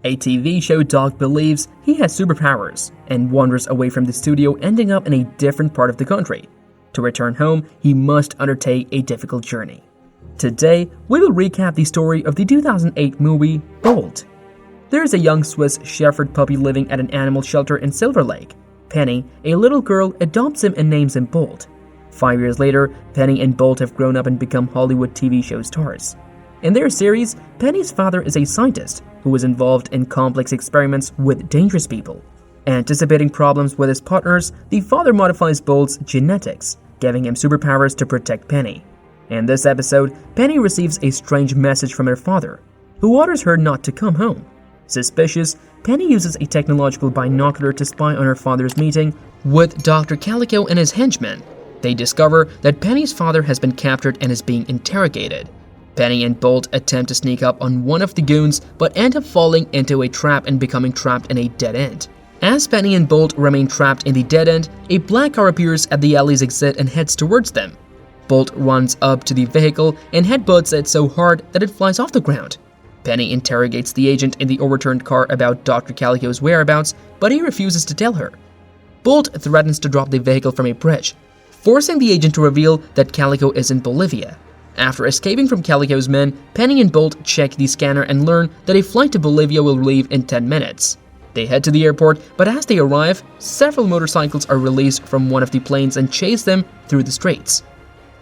A TV show dog believes he has superpowers and wanders away from the studio, ending up in a different part of the country. To return home, he must undertake a difficult journey. Today, we will recap the story of the 2008 movie Bolt. There is a young Swiss Shepherd puppy living at an animal shelter in Silver Lake. Penny, a little girl, adopts him and names him Bolt. 5 years later, Penny and Bolt have grown up and become Hollywood TV show stars. In their series, Penny's father is a scientist who is involved in complex experiments with dangerous people. Anticipating problems with his partners, the father modifies Bolt's genetics, giving him superpowers to protect Penny. In this episode, Penny receives a strange message from her father, who orders her not to come home. Suspicious, Penny uses a technological binocular to spy on her father's meeting with Dr. Calico and his henchmen. They discover that Penny's father has been captured and is being interrogated. Penny and Bolt attempt to sneak up on one of the goons, but end up falling into a trap and becoming trapped in a dead end. As Penny and Bolt remain trapped in the dead end, a black car appears at the alley's exit and heads towards them. Bolt runs up to the vehicle and headbutts it so hard that it flies off the ground. Penny interrogates the agent in the overturned car about Dr. Calico's whereabouts, but he refuses to tell her. Bolt threatens to drop the vehicle from a bridge, forcing the agent to reveal that Calico is in Bolivia. After escaping from Calico's men, Penny and Bolt check the scanner and learn that a flight to Bolivia will leave in 10 minutes. They head to the airport, but as they arrive, several motorcycles are released from one of the planes and chase them through the streets.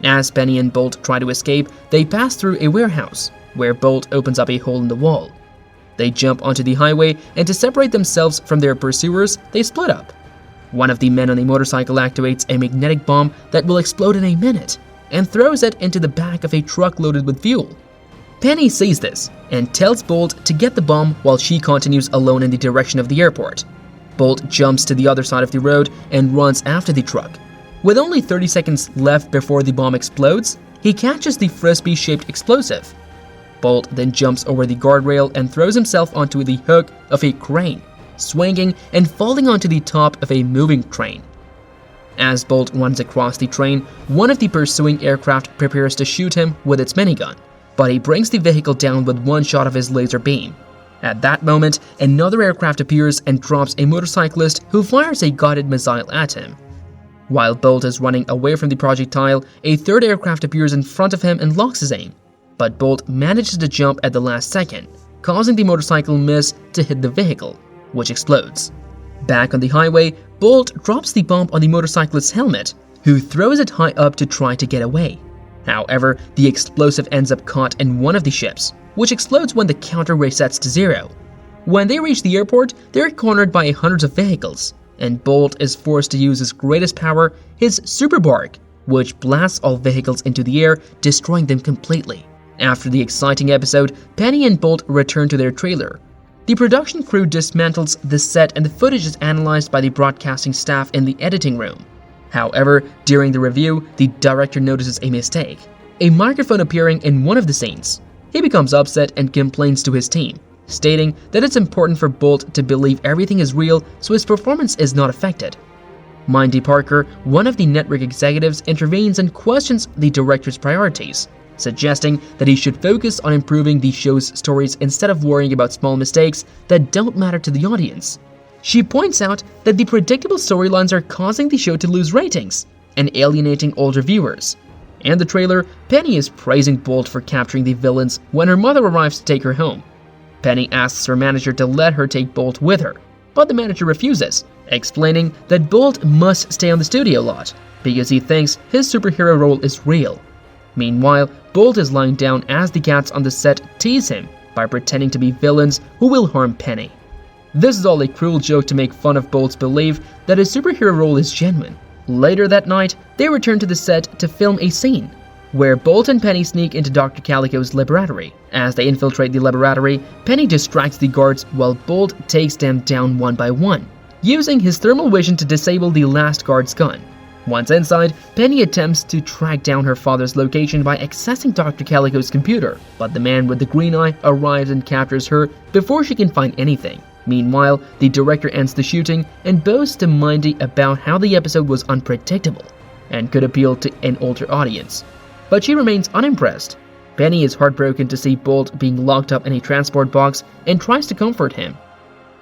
As Penny and Bolt try to escape, they pass through a warehouse, where Bolt opens up a hole in the wall. They jump onto the highway, and to separate themselves from their pursuers, they split up. One of the men on the motorcycle activates a magnetic bomb that will explode in a minute, and throws it into the back of a truck loaded with fuel. Penny sees this and tells Bolt to get the bomb while she continues alone in the direction of the airport. Bolt jumps to the other side of the road and runs after the truck. With only 30 seconds left before the bomb explodes, he catches the frisbee-shaped explosive. Bolt then jumps over the guardrail and throws himself onto the hook of a crane, swinging and falling onto the top of a moving train. As Bolt runs across the train, one of the pursuing aircraft prepares to shoot him with its minigun, but he brings the vehicle down with one shot of his laser beam. At that moment, another aircraft appears and drops a motorcyclist who fires a guided missile at him. While Bolt is running away from the projectile, a third aircraft appears in front of him and locks his aim, but Bolt manages to jump at the last second, causing the motorcycle miss to hit the vehicle, which explodes. Back on the highway, Bolt drops the bomb on the motorcyclist's helmet, who throws it high up to try to get away. However, the explosive ends up caught in one of the ships, which explodes when the counter resets to 0. When they reach the airport, they're cornered by hundreds of vehicles, and Bolt is forced to use his greatest power, his super bark, which blasts all vehicles into the air, destroying them completely. After the exciting episode, Penny and Bolt return to their trailer. The production crew dismantles the set and the footage is analyzed by the broadcasting staff in the editing room. However, during the review, the director notices a mistake, a microphone appearing in one of the scenes. He becomes upset and complains to his team, stating that it's important for Bolt to believe everything is real so his performance is not affected. Mindy Parker, one of the network executives, intervenes and questions the director's priorities, suggesting that he should focus on improving the show's stories instead of worrying about small mistakes that don't matter to the audience. She points out that the predictable storylines are causing the show to lose ratings and alienating older viewers. In the trailer, Penny is praising Bolt for capturing the villains when her mother arrives to take her home. Penny asks her manager to let her take Bolt with her, but the manager refuses, explaining that Bolt must stay on the studio lot because he thinks his superhero role is real. Meanwhile, Bolt is lying down as the cats on the set tease him by pretending to be villains who will harm Penny. This is all a cruel joke to make fun of Bolt's belief that his superhero role is genuine. Later that night, they return to the set to film a scene where Bolt and Penny sneak into Dr. Calico's laboratory. As they infiltrate the laboratory, Penny distracts the guards while Bolt takes them down one by one, using his thermal vision to disable the last guard's gun. Once inside, Penny attempts to track down her father's location by accessing Dr. Calico's computer, but the man with the green eye arrives and captures her before she can find anything. Meanwhile, the director ends the shooting and boasts to Mindy about how the episode was unpredictable and could appeal to an older audience. But she remains unimpressed. Penny is heartbroken to see Bolt being locked up in a transport box and tries to comfort him.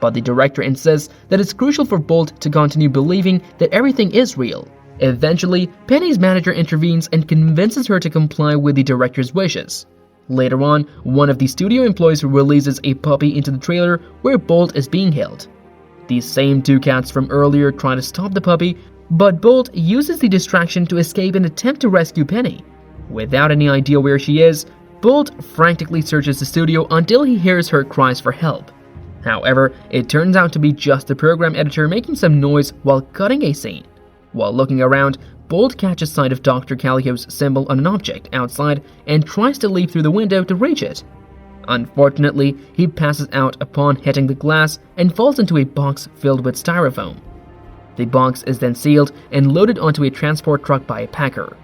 But the director insists that it's crucial for Bolt to continue believing that everything is real. Eventually, Penny's manager intervenes and convinces her to comply with the director's wishes. Later on, one of the studio employees releases a puppy into the trailer where Bolt is being held. These same two cats from earlier try to stop the puppy, but Bolt uses the distraction to escape and attempt to rescue Penny. Without any idea where she is, Bolt frantically searches the studio until he hears her cries for help. However, it turns out to be just the program editor making some noise while cutting a scene. While looking around, Bolt catches sight of Dr. Calico's symbol on an object outside and tries to leap through the window to reach it. Unfortunately, he passes out upon hitting the glass and falls into a box filled with styrofoam. The box is then sealed and loaded onto a transport truck by a packer.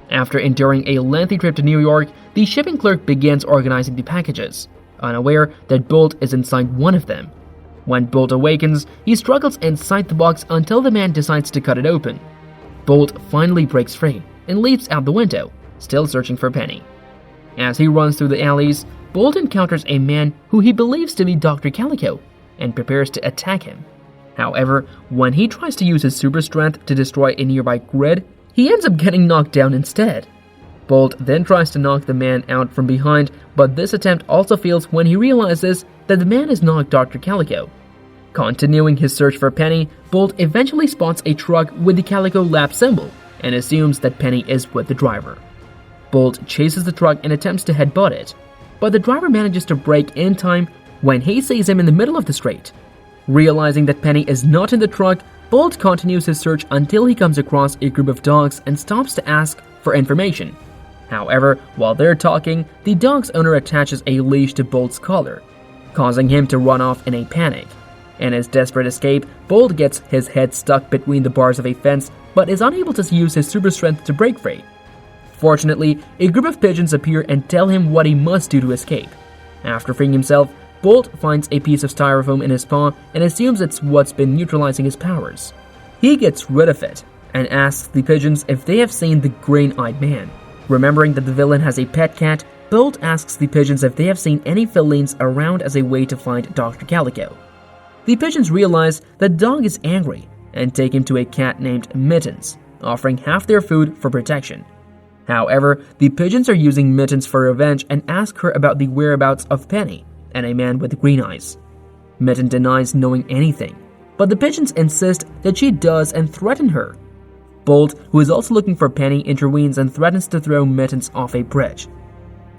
After enduring a lengthy trip to New York, the shipping clerk begins organizing the packages, unaware that Bolt is inside one of them. When Bolt awakens, he struggles inside the box until the man decides to cut it open. Bolt finally breaks free and leaps out the window, still searching for Penny. As he runs through the alleys, Bolt encounters a man who he believes to be Dr. Calico and prepares to attack him. However, when he tries to use his super strength to destroy a nearby grid, he ends up getting knocked down instead. Bolt then tries to knock the man out from behind, but this attempt also fails when he realizes that the man is not Dr. Calico. Continuing his search for Penny, Bolt eventually spots a truck with the Calico Lab symbol and assumes that Penny is with the driver. Bolt chases the truck and attempts to headbutt it, but the driver manages to brake in time when he sees him in the middle of the street. Realizing that Penny is not in the truck, Bolt continues his search until he comes across a group of dogs and stops to ask for information. However, while they're talking, the dog's owner attaches a leash to Bolt's collar, causing him to run off in a panic. In his desperate escape, Bolt gets his head stuck between the bars of a fence but is unable to use his super strength to break free. Fortunately, a group of pigeons appear and tell him what he must do to escape. After freeing himself, Bolt finds a piece of styrofoam in his paw and assumes it's what's been neutralizing his powers. He gets rid of it and asks the pigeons if they have seen the green-eyed man. Remembering that the villain has a pet cat, Bolt asks the pigeons if they have seen any felines around as a way to find Dr. Calico. The pigeons realize that the dog is angry and take him to a cat named Mittens, offering half their food for protection. However, the pigeons are using Mittens for revenge and ask her about the whereabouts of Penny and a man with green eyes. Mitten denies knowing anything, but the pigeons insist that she does and threaten her. Bolt, who is also looking for Penny, intervenes and threatens to throw Mittens off a bridge.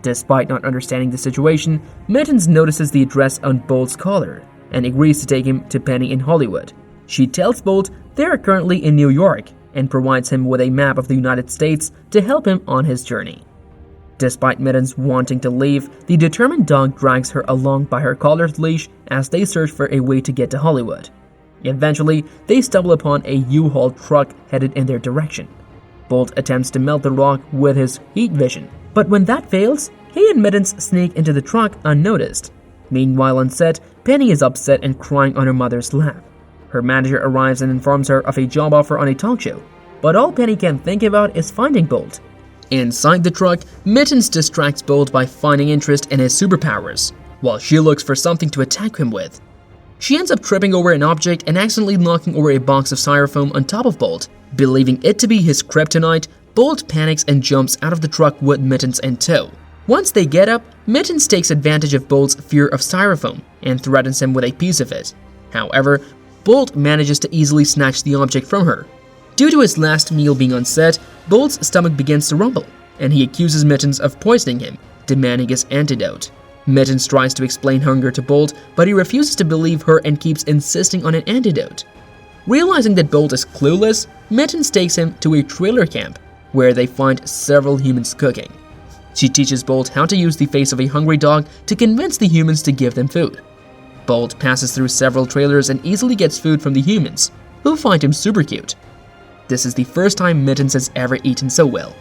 Despite not understanding the situation, Mittens notices the address on Bolt's collar and agrees to take him to Penny in Hollywood. She tells Bolt they are currently in New York and provides him with a map of the United States to help him on his journey. Despite Mittens wanting to leave, the determined dog drags her along by her collared leash as they search for a way to get to Hollywood. Eventually, they stumble upon a U-Haul truck headed in their direction. Bolt attempts to melt the rock with his heat vision, but when that fails, he and Mittens sneak into the truck unnoticed. Meanwhile on set, Penny is upset and crying on her mother's lap. Her manager arrives and informs her of a job offer on a talk show, but all Penny can think about is finding Bolt. Inside the truck, Mittens distracts Bolt by finding interest in his superpowers, while she looks for something to attack him with. She ends up tripping over an object and accidentally knocking over a box of styrofoam on top of Bolt. Believing it to be his kryptonite, Bolt panics and jumps out of the truck with Mittens in tow. Once they get up, Mittens takes advantage of Bolt's fear of styrofoam and threatens him with a piece of it. However, Bolt manages to easily snatch the object from her. Due to his last meal being on set, Bolt's stomach begins to rumble, and he accuses Mittens of poisoning him, demanding his antidote. Mittens tries to explain hunger to Bolt, but he refuses to believe her and keeps insisting on an antidote. Realizing that Bolt is clueless, Mittens takes him to a trailer camp, where they find several humans cooking. She teaches Bolt how to use the face of a hungry dog to convince the humans to give them food. Bolt passes through several trailers and easily gets food from the humans, who find him super cute. This is the first time Mittens has ever eaten so well.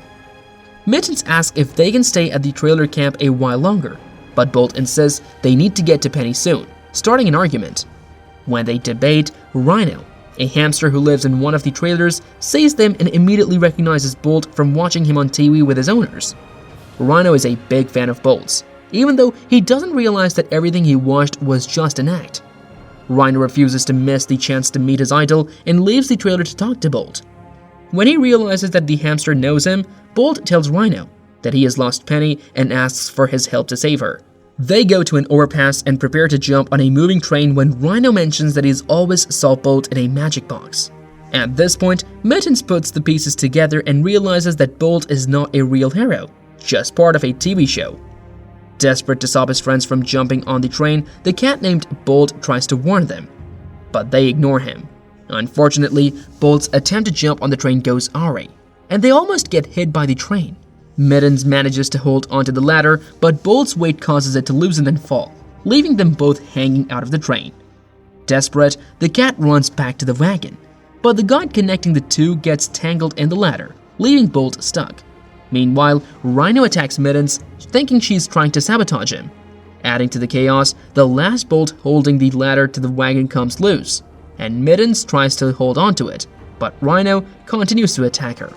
Mittens asks if they can stay at the trailer camp a while longer, but Bolt insists they need to get to Penny soon, starting an argument. When they debate, Rhino, a hamster who lives in one of the trailers, sees them and immediately recognizes Bolt from watching him on TV with his owners. Rhino is a big fan of Bolt's, even though he doesn't realize that everything he watched was just an act. Rhino refuses to miss the chance to meet his idol and leaves the trailer to talk to Bolt. When he realizes that the hamster knows him, Bolt tells Rhino that he has lost Penny and asks for his help to save her. They go to an overpass and prepare to jump on a moving train when Rhino mentions that he's always saw Bolt in a magic box. At this point, Mittens puts the pieces together and realizes that Bolt is not a real hero, just part of a TV show. Desperate to stop his friends from jumping on the train, the cat named Bolt tries to warn them, but they ignore him. Unfortunately, Bolt's attempt to jump on the train goes awry, and they almost get hit by the train. Mittens manages to hold onto the ladder, but Bolt's weight causes it to loosen and fall, leaving them both hanging out of the train. Desperate, the cat runs back to the wagon, but the guide connecting the two gets tangled in the ladder, leaving Bolt stuck. Meanwhile, Rhino attacks Mittens, thinking she's trying to sabotage him. Adding to the chaos, the last bolt holding the ladder to the wagon comes loose, and Mittens tries to hold onto it, but Rhino continues to attack her.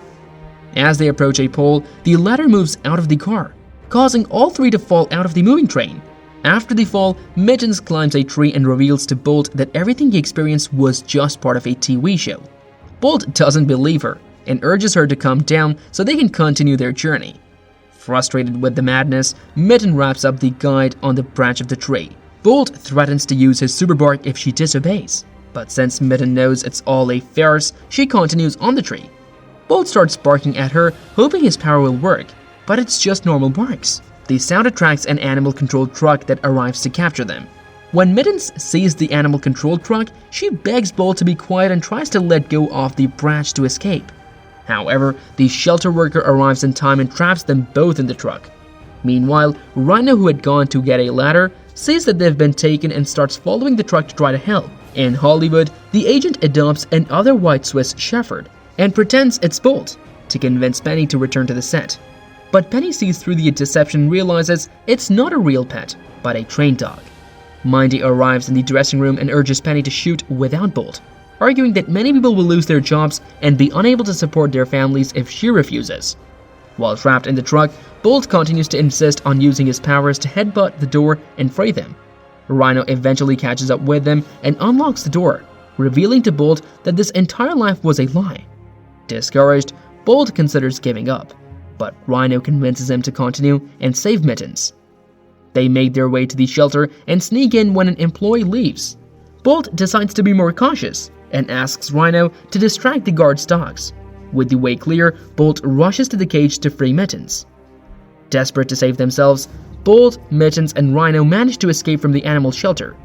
As they approach a pole, the ladder moves out of the car, causing all three to fall out of the moving train. After the fall, Mittens climbs a tree and reveals to Bolt that everything he experienced was just part of a TV show. Bolt doesn't believe her and urges her to calm down so they can continue their journey. Frustrated with the madness, Mitten wraps up the guide on the branch of the tree. Bolt threatens to use his super bark if she disobeys, but since Mitten knows it's all a farce, she continues on the tree. Bolt starts barking at her, hoping his power will work, but it's just normal barks. The sound attracts an animal-controlled truck that arrives to capture them. When Mittens sees the animal-controlled truck, she begs Bolt to be quiet and tries to let go of the branch to escape. However, the shelter worker arrives in time and traps them both in the truck. Meanwhile, Rhino, who had gone to get a ladder, sees that they've been taken and starts following the truck to try to help. In Hollywood, the agent adopts another white Swiss Shepherd and pretends it's Bolt to convince Penny to return to the set. But Penny sees through the deception and realizes it's not a real pet, but a trained dog. Mindy arrives in the dressing room and urges Penny to shoot without Bolt, arguing that many people will lose their jobs and be unable to support their families if she refuses. While trapped in the truck, Bolt continues to insist on using his powers to headbutt the door and free them. Rhino eventually catches up with them and unlocks the door, revealing to Bolt that this entire life was a lie. Discouraged, Bolt considers giving up, but Rhino convinces him to continue and save Mittens. They make their way to the shelter and sneak in when an employee leaves. Bolt decides to be more cautious and asks Rhino to distract the guard's dogs. With the way clear, Bolt rushes to the cage to free Mittens. Desperate to save themselves, Bolt, Mittens, and Rhino manage to escape from the animal shelter.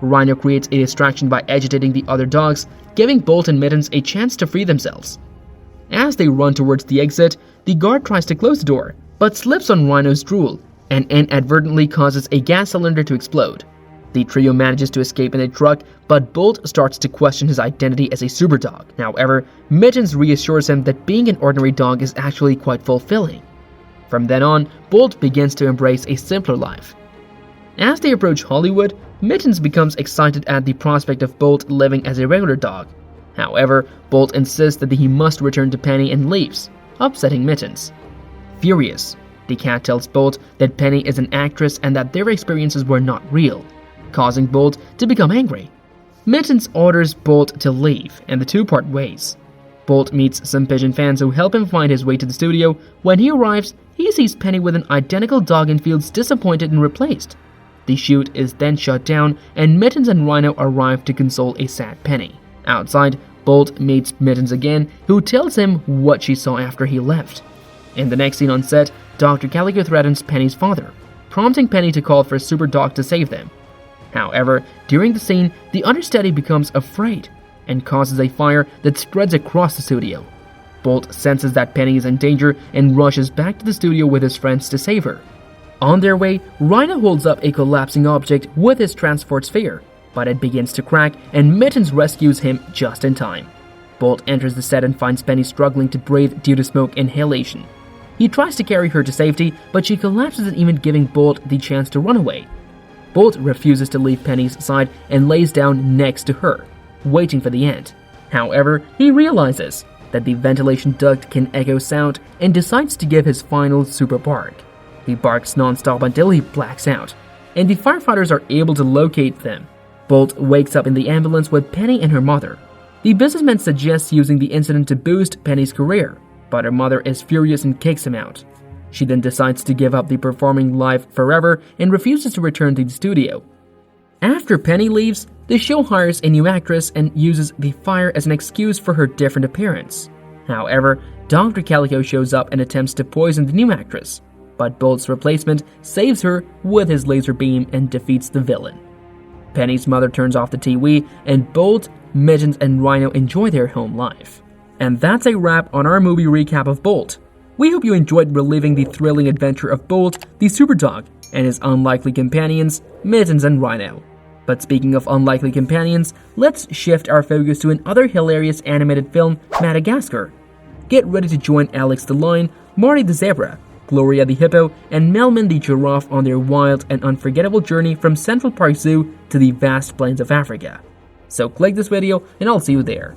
Rhino creates a distraction by agitating the other dogs, giving Bolt and Mittens a chance to free themselves. As they run towards the exit, the guard tries to close the door, but slips on Rhino's drool and inadvertently causes a gas cylinder to explode. The trio manages to escape in a truck, but Bolt starts to question his identity as a super dog. However, Mittens reassures him that being an ordinary dog is actually quite fulfilling. From then on, Bolt begins to embrace a simpler life. As they approach Hollywood, Mittens becomes excited at the prospect of Bolt living as a regular dog. However, Bolt insists that he must return to Penny and leaves, upsetting Mittens. Furious, the cat tells Bolt that Penny is an actress and that their experiences were not real, causing Bolt to become angry. Mittens orders Bolt to leave, and the two part ways. Bolt meets some pigeon fans who help him find his way to the studio. When he arrives, he sees Penny with an identical dog and feels disappointed and replaced. The shoot is then shut down, and Mittens and Rhino arrive to console a sad Penny. Outside, Bolt meets Mittens again, who tells him what she saw after he left. In the next scene on set, Dr. Calico threatens Penny's father, prompting Penny to call for a super dog to save them. However, during the scene, the understudy becomes afraid and causes a fire that spreads across the studio. Bolt senses that Penny is in danger and rushes back to the studio with his friends to save her. On their way, Rhino holds up a collapsing object with his transport sphere, but it begins to crack and Mittens rescues him just in time. Bolt enters the set and finds Penny struggling to breathe due to smoke inhalation. He tries to carry her to safety, but she collapses at even giving Bolt the chance to run away. Bolt refuses to leave Penny's side and lays down next to her, waiting for the end. However, he realizes that the ventilation duct can echo sound and decides to give his final super bark. He barks non-stop until he blacks out, and the firefighters are able to locate them. Bolt wakes up in the ambulance with Penny and her mother. The businessman suggests using the incident to boost Penny's career, but her mother is furious and kicks him out. She then decides to give up the performing live forever and refuses to return to the studio. After Penny leaves, the show hires a new actress and uses the fire as an excuse for her different appearance. However, Dr. Calico shows up and attempts to poison the new actress, but Bolt's replacement saves her with his laser beam and defeats the villain. Penny's mother turns off the TV, and Bolt, Mittens, and Rhino enjoy their home life. And that's a wrap on our movie recap of Bolt. We hope you enjoyed reliving the thrilling adventure of Bolt, the super dog, and his unlikely companions, Mittens and Rhino. But speaking of unlikely companions, let's shift our focus to another hilarious animated film, Madagascar. Get ready to join Alex the Lion, Marty the Zebra, Gloria the Hippo, and Melman the Giraffe on their wild and unforgettable journey from Central Park Zoo to the vast plains of Africa. So click this video and I'll see you there.